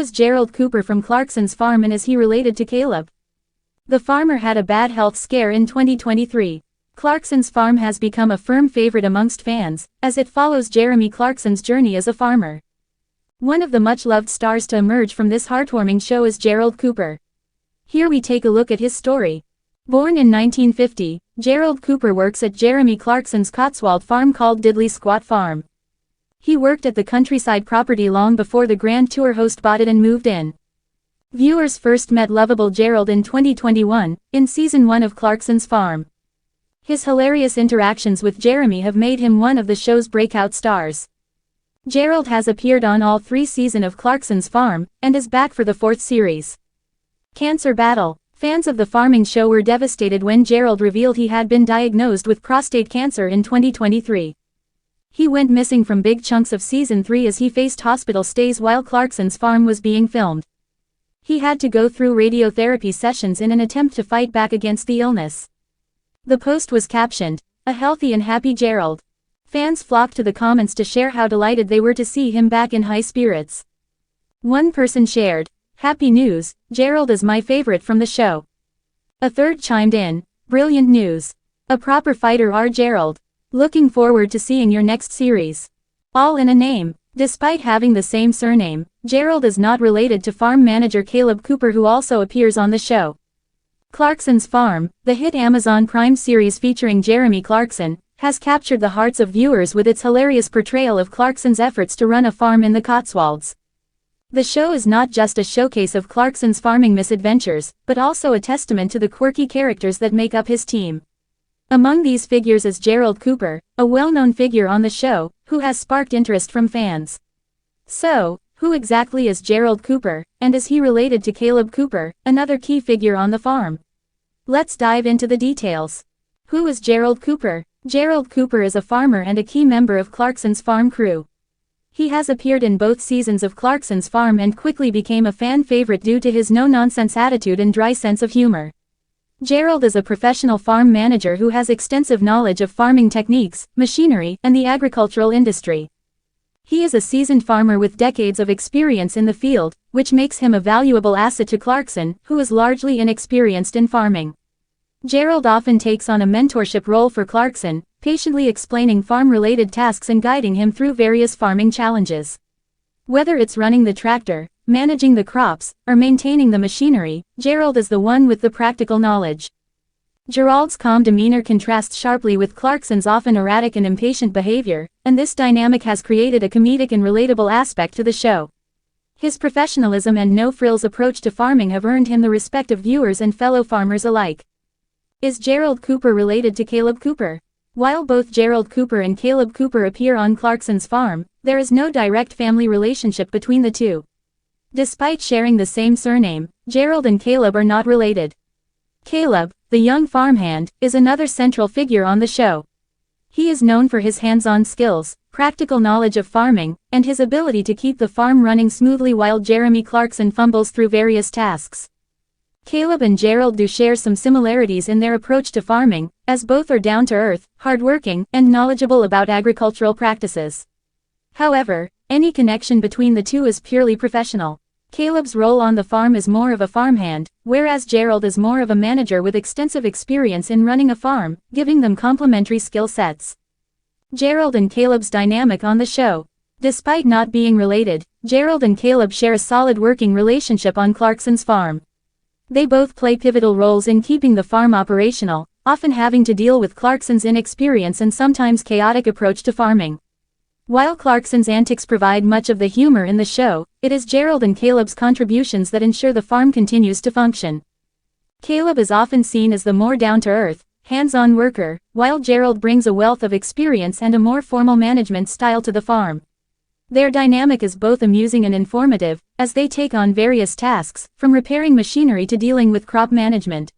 is Gerald Cooper from Clarkson's farm and is he related to Caleb? The farmer had a bad health scare in 2023. Clarkson's farm has become a firm favorite amongst fans, as it follows Jeremy Clarkson's journey as a farmer. One of the much-loved stars to emerge from this heartwarming show is Gerald Cooper. Here we take a look at his story. Born in 1950, Gerald Cooper works at Jeremy Clarkson's Cotswold farm called Diddley Squat Farm. He worked at the countryside property long before the Grand Tour host bought it and moved in. Viewers first met lovable Gerald in 2021, in Season 1 of Clarkson's Farm. His hilarious interactions with Jeremy have made him one of the show's breakout stars. Gerald has appeared on all 3 seasons of Clarkson's Farm, and is back for the 4th series. Cancer battle. Fans of the farming show were devastated when Gerald revealed he had been diagnosed with prostate cancer in 2023. He went missing from big chunks of Season 3 as he faced hospital stays while Clarkson's Farm was being filmed. He had to go through radiotherapy sessions in an attempt to fight back against the illness. The post was captioned, "A healthy and happy Gerald." Fans flocked to the comments to share how delighted they were to see him back in high spirits. One person shared, "Happy news, Gerald is my favorite from the show." A third chimed in, "Brilliant news. A proper fighter our Gerald. Looking forward to seeing your next series." All in a name. Despite having the same surname, Gerald is not related to farm manager Caleb Cooper, who also appears on the show. Clarkson's Farm, the hit Amazon Prime series featuring Jeremy Clarkson, has captured the hearts of viewers with its hilarious portrayal of Clarkson's efforts to run a farm in the Cotswolds. The show is not just a showcase of Clarkson's farming misadventures, but also a testament to the quirky characters that make up his team. Among these figures is Gerald Cooper, a well-known figure on the show, who has sparked interest from fans. So, who exactly is Gerald Cooper, and is he related to Caleb Cooper, another key figure on the farm? Let's dive into the details. Who is Gerald Cooper? Gerald Cooper is a farmer and a key member of Clarkson's farm crew. He has appeared in both seasons of Clarkson's Farm and quickly became a fan favorite due to his no-nonsense attitude and dry sense of humor. Gerald is a professional farm manager who has extensive knowledge of farming techniques, machinery, and the agricultural industry. He is a seasoned farmer with decades of experience in the field, which makes him a valuable asset to Clarkson, who is largely inexperienced in farming. Gerald often takes on a mentorship role for Clarkson, patiently explaining farm-related tasks and guiding him through various farming challenges. Whether it's running the tractor, managing the crops, or maintaining the machinery, Gerald is the one with the practical knowledge. Gerald's calm demeanor contrasts sharply with Clarkson's often erratic and impatient behavior, and this dynamic has created a comedic and relatable aspect to the show. His professionalism and no-frills approach to farming have earned him the respect of viewers and fellow farmers alike. Is Gerald Cooper related to Caleb Cooper? While both Gerald Cooper and Caleb Cooper appear on Clarkson's Farm, there is no direct family relationship between the two. Despite sharing the same surname, Gerald and Caleb are not related. Caleb, the young farmhand, is another central figure on the show. He is known for his hands-on skills, practical knowledge of farming, and his ability to keep the farm running smoothly while Jeremy Clarkson fumbles through various tasks. Caleb and Gerald do share some similarities in their approach to farming, as both are down-to-earth, hardworking, and knowledgeable about agricultural practices. However, any connection between the two is purely professional. Caleb's role on the farm is more of a farmhand, whereas Gerald is more of a manager with extensive experience in running a farm, giving them complementary skill sets. Gerald and Caleb's dynamic on the show. Despite not being related, Gerald and Caleb share a solid working relationship on Clarkson's Farm. They both play pivotal roles in keeping the farm operational, often having to deal with Clarkson's inexperience and sometimes chaotic approach to farming. While Clarkson's antics provide much of the humor in the show, it is Gerald and Caleb's contributions that ensure the farm continues to function. Caleb is often seen as the more down-to-earth, hands-on worker, while Gerald brings a wealth of experience and a more formal management style to the farm. Their dynamic is both amusing and informative, as they take on various tasks, from repairing machinery to dealing with crop management.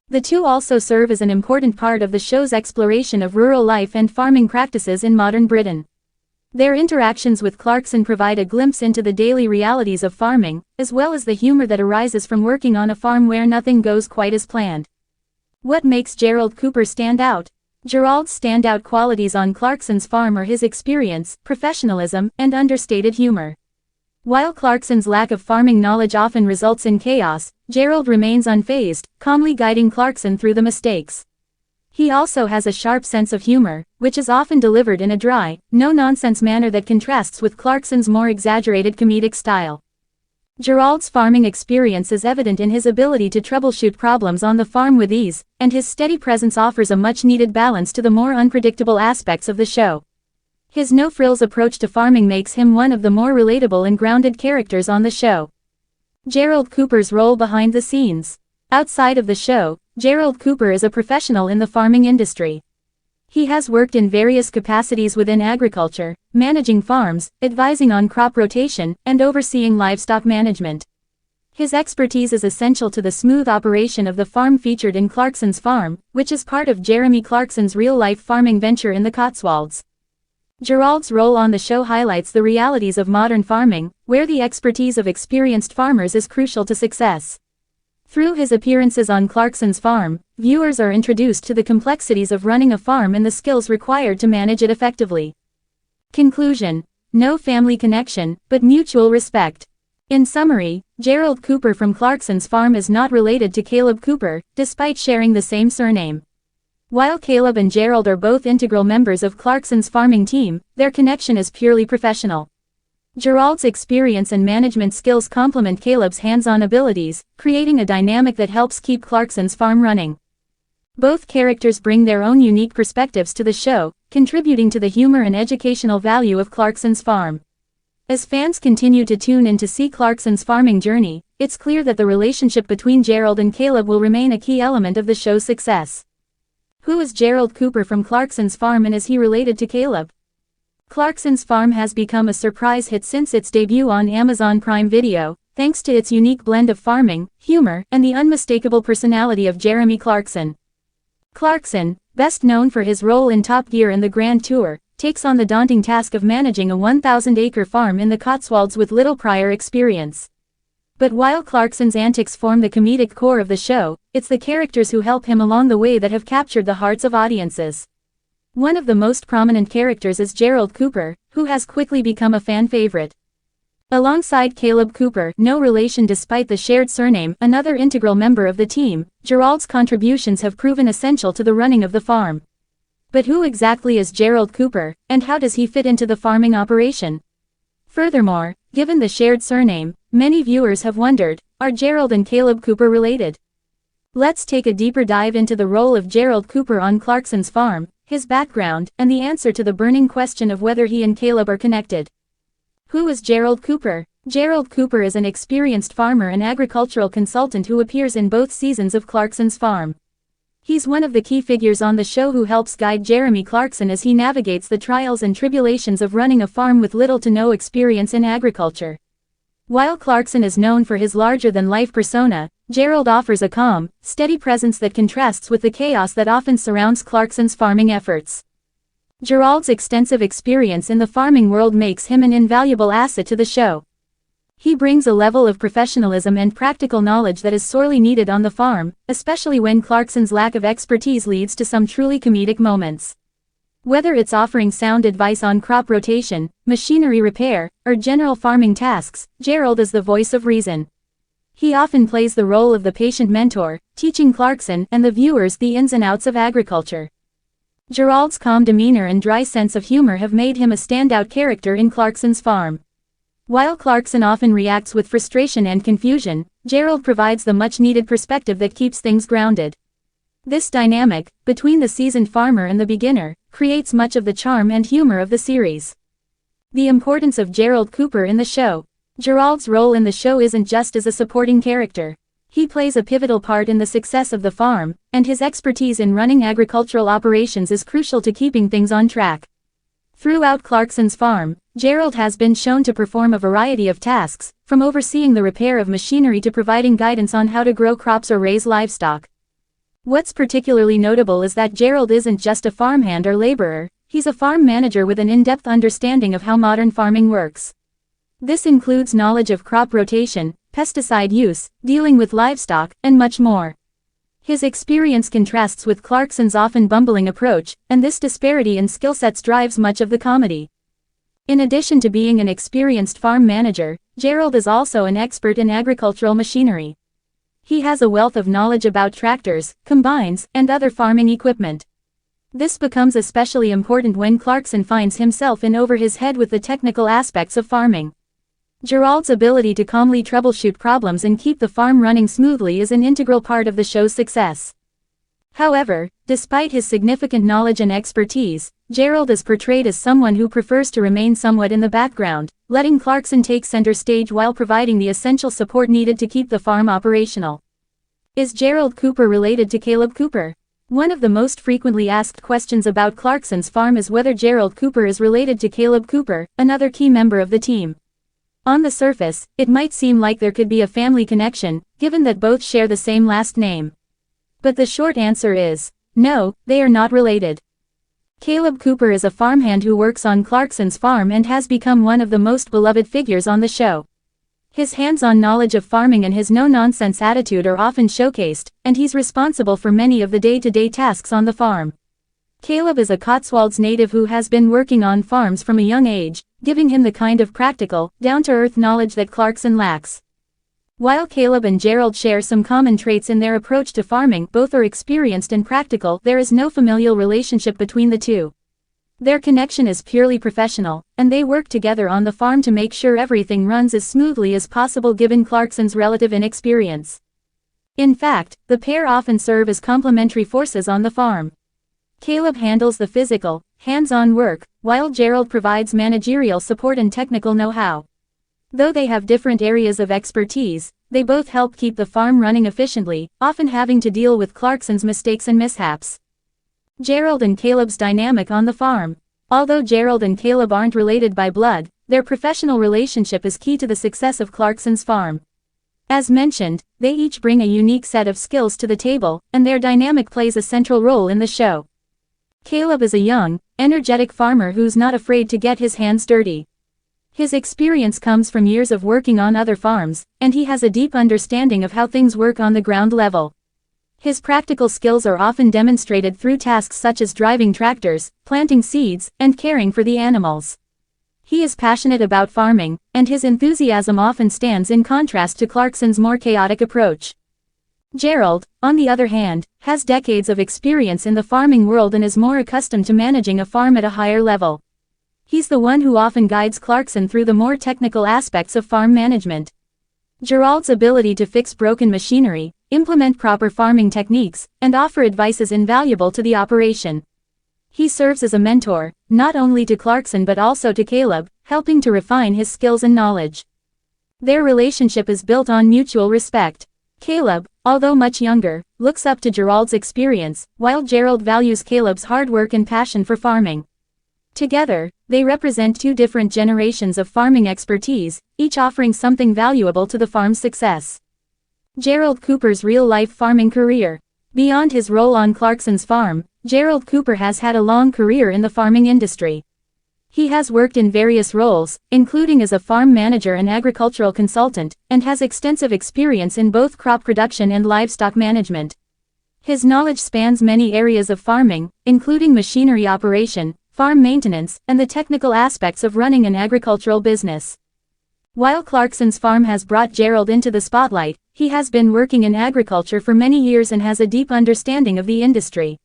The two also serve as an important part of the show's exploration of rural life and farming practices in modern Britain. Their interactions with Clarkson provide a glimpse into the daily realities of farming, as well as the humor that arises from working on a farm where nothing goes quite as planned. What makes Gerald Cooper stand out? Gerald's standout qualities on Clarkson's Farm are his experience, professionalism, and understated humor. While Clarkson's lack of farming knowledge often results in chaos, Gerald remains unfazed, calmly guiding Clarkson through the mistakes. He also has a sharp sense of humor, which is often delivered in a dry, no-nonsense manner that contrasts with Clarkson's more exaggerated comedic style. Gerald's farming experience is evident in his ability to troubleshoot problems on the farm with ease, and his steady presence offers a much-needed balance to the more unpredictable aspects of the show. His no-frills approach to farming makes him one of the more relatable and grounded characters on the show. Gerald Cooper's role behind the scenes. Outside of the show, Gerald Cooper is a professional in the farming industry. He has worked in various capacities within agriculture, managing farms, advising on crop rotation, and overseeing livestock management. His expertise is essential to the smooth operation of the farm featured in Clarkson's Farm, which is part of Jeremy Clarkson's real-life farming venture in the Cotswolds. Gerald's role on the show highlights the realities of modern farming, where the expertise of experienced farmers is crucial to success. Through his appearances on Clarkson's Farm, viewers are introduced to the complexities of running a farm and the skills required to manage it effectively. Conclusion: no family connection, but mutual respect. In summary, Gerald Cooper from Clarkson's Farm is not related to Caleb Cooper, despite sharing the same surname. While Caleb and Gerald are both integral members of Clarkson's farming team, their connection is purely professional. Gerald's experience and management skills complement Caleb's hands-on abilities, creating a dynamic that helps keep Clarkson's farm running. Both characters bring their own unique perspectives to the show, contributing to the humor and educational value of Clarkson's Farm. As fans continue to tune in to see Clarkson's farming journey, it's clear that the relationship between Gerald and Caleb will remain a key element of the show's success. Who is Gerald Cooper from Clarkson's Farm and is he related to Caleb? Clarkson's Farm has become a surprise hit since its debut on Amazon Prime Video, thanks to its unique blend of farming, humor, and the unmistakable personality of Jeremy Clarkson. Clarkson, best known for his role in Top Gear and the Grand Tour, takes on the daunting task of managing a 1,000-acre farm in the Cotswolds with little prior experience. But while Clarkson's antics form the comedic core of the show, it's the characters who help him along the way that have captured the hearts of audiences. One of the most prominent characters is Gerald Cooper, who has quickly become a fan favorite. Alongside Caleb Cooper, no relation despite the shared surname, another integral member of the team, Gerald's contributions have proven essential to the running of the farm. But who exactly is Gerald Cooper, and how does he fit into the farming operation? Furthermore, given the shared surname, many viewers have wondered, are Gerald and Caleb Cooper related? Let's take a deeper dive into the role of Gerald Cooper on Clarkson's Farm, his background, and the answer to the burning question of whether he and Caleb are connected. Who is Gerald Cooper? Gerald Cooper is an experienced farmer and agricultural consultant who appears in both seasons of Clarkson's Farm. He's one of the key figures on the show who helps guide Jeremy Clarkson as he navigates the trials and tribulations of running a farm with little to no experience in agriculture. While Clarkson is known for his larger-than-life persona, Gerald offers a calm, steady presence that contrasts with the chaos that often surrounds Clarkson's farming efforts. Gerald's extensive experience in the farming world makes him an invaluable asset to the show. He brings a level of professionalism and practical knowledge that is sorely needed on the farm, especially when Clarkson's lack of expertise leads to some truly comedic moments. Whether it's offering sound advice on crop rotation, machinery repair, or general farming tasks, Gerald is the voice of reason. He often plays the role of the patient mentor, teaching Clarkson and the viewers the ins and outs of agriculture. Gerald's calm demeanor and dry sense of humor have made him a standout character in Clarkson's Farm. While Clarkson often reacts with frustration and confusion, Gerald provides the much-needed perspective that keeps things grounded. This dynamic, between the seasoned farmer and the beginner, creates much of the charm and humor of the series. The importance of Gerald Cooper in the show. Gerald's role in the show isn't just as a supporting character. He plays a pivotal part in the success of the farm, and his expertise in running agricultural operations is crucial to keeping things on track. Throughout Clarkson's Farm, Gerald has been shown to perform a variety of tasks, from overseeing the repair of machinery to providing guidance on how to grow crops or raise livestock. What's particularly notable is that Gerald isn't just a farmhand or laborer, he's a farm manager with an in-depth understanding of how modern farming works. This includes knowledge of crop rotation, pesticide use, dealing with livestock, and much more. His experience contrasts with Clarkson's often bumbling approach, and this disparity in skill sets drives much of the comedy. In addition to being an experienced farm manager, Gerald is also an expert in agricultural machinery. He has a wealth of knowledge about tractors, combines, and other farming equipment. This becomes especially important when Clarkson finds himself in over his head with the technical aspects of farming. Gerald's ability to calmly troubleshoot problems and keep the farm running smoothly is an integral part of the show's success. However, despite his significant knowledge and expertise, Gerald is portrayed as someone who prefers to remain somewhat in the background, letting Clarkson take center stage while providing the essential support needed to keep the farm operational. Is Gerald Cooper related to Caleb Cooper? One of the most frequently asked questions about Clarkson's farm is whether Gerald Cooper is related to Caleb Cooper, another key member of the team. On the surface, it might seem like there could be a family connection, given that both share the same last name. But the short answer is, no, they are not related. Caleb Cooper is a farmhand who works on Clarkson's farm and has become one of the most beloved figures on the show. His hands-on knowledge of farming and his no-nonsense attitude are often showcased, and he's responsible for many of the day-to-day tasks on the farm. Caleb is a Cotswolds native who has been working on farms from a young age, giving him the kind of practical, down-to-earth knowledge that Clarkson lacks. While Caleb and Gerald share some common traits in their approach to farming, both are experienced and practical, there is no familial relationship between the two. Their connection is purely professional, and they work together on the farm to make sure everything runs as smoothly as possible given Clarkson's relative inexperience. In fact, the pair often serve as complementary forces on the farm. Caleb handles the physical, hands-on work, while Gerald provides managerial support and technical know-how. Though they have different areas of expertise, they both help keep the farm running efficiently, often having to deal with Clarkson's mistakes and mishaps. Gerald and Caleb's dynamic on the farm. Although Gerald and Caleb aren't related by blood, their professional relationship is key to the success of Clarkson's farm. As mentioned, they each bring a unique set of skills to the table, and their dynamic plays a central role in the show. Caleb is a young, energetic farmer who's not afraid to get his hands dirty. His experience comes from years of working on other farms, and he has a deep understanding of how things work on the ground level. His practical skills are often demonstrated through tasks such as driving tractors, planting seeds, and caring for the animals. He is passionate about farming, and his enthusiasm often stands in contrast to Clarkson's more chaotic approach. Gerald, on the other hand, has decades of experience in the farming world and is more accustomed to managing a farm at a higher level. He's the one who often guides Clarkson through the more technical aspects of farm management. Gerald's ability to fix broken machinery, implement proper farming techniques, and offer advice is invaluable to the operation. He serves as a mentor, not only to Clarkson but also to Caleb, helping to refine his skills and knowledge. Their relationship is built on mutual respect. Caleb, although much younger, looks up to Gerald's experience, while Gerald values Caleb's hard work and passion for farming. Together, they represent two different generations of farming expertise, each offering something valuable to the farm's success. Gerald Cooper's real-life farming career. Beyond his role on Clarkson's farm, Gerald Cooper has had a long career in the farming industry. He has worked in various roles, including as a farm manager and agricultural consultant, and has extensive experience in both crop production and livestock management. His knowledge spans many areas of farming, including machinery operation, farm maintenance, and the technical aspects of running an agricultural business. While Clarkson's farm has brought Gerald into the spotlight, he has been working in agriculture for many years and has a deep understanding of the industry.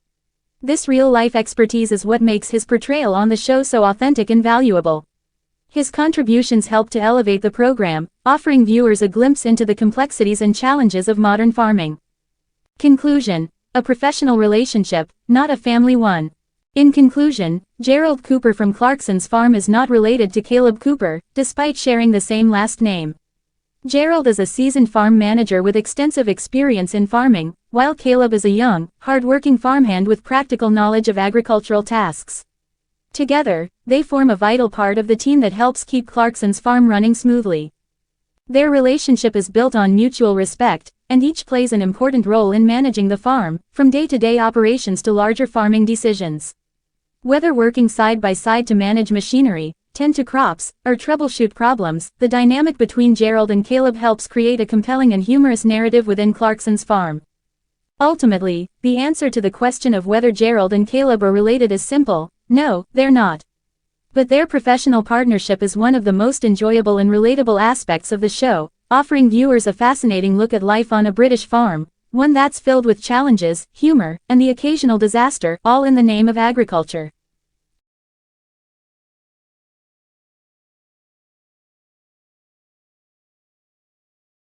This real-life expertise is what makes his portrayal on the show so authentic and valuable. His contributions help to elevate the program, offering viewers a glimpse into the complexities and challenges of modern farming. Conclusion: a professional relationship, not a family one. In conclusion, Gerald Cooper from Clarkson's farm is not related to Caleb Cooper, despite sharing the same last name. Gerald is a seasoned farm manager with extensive experience in farming, while Caleb is a young, hard-working farmhand with practical knowledge of agricultural tasks. Together, they form a vital part of the team that helps keep Clarkson's farm running smoothly. Their relationship is built on mutual respect, and each plays an important role in managing the farm, from day-to-day operations to larger farming decisions. Whether working side by side to manage machinery, tend to crops, or troubleshoot problems, the dynamic between Gerald and Caleb helps create a compelling and humorous narrative within Clarkson's farm. Ultimately, the answer to the question of whether Gerald and Caleb are related is simple: no, they're not. But their professional partnership is one of the most enjoyable and relatable aspects of the show, offering viewers a fascinating look at life on a British farm, one that's filled with challenges, humor, and the occasional disaster, all in the name of agriculture.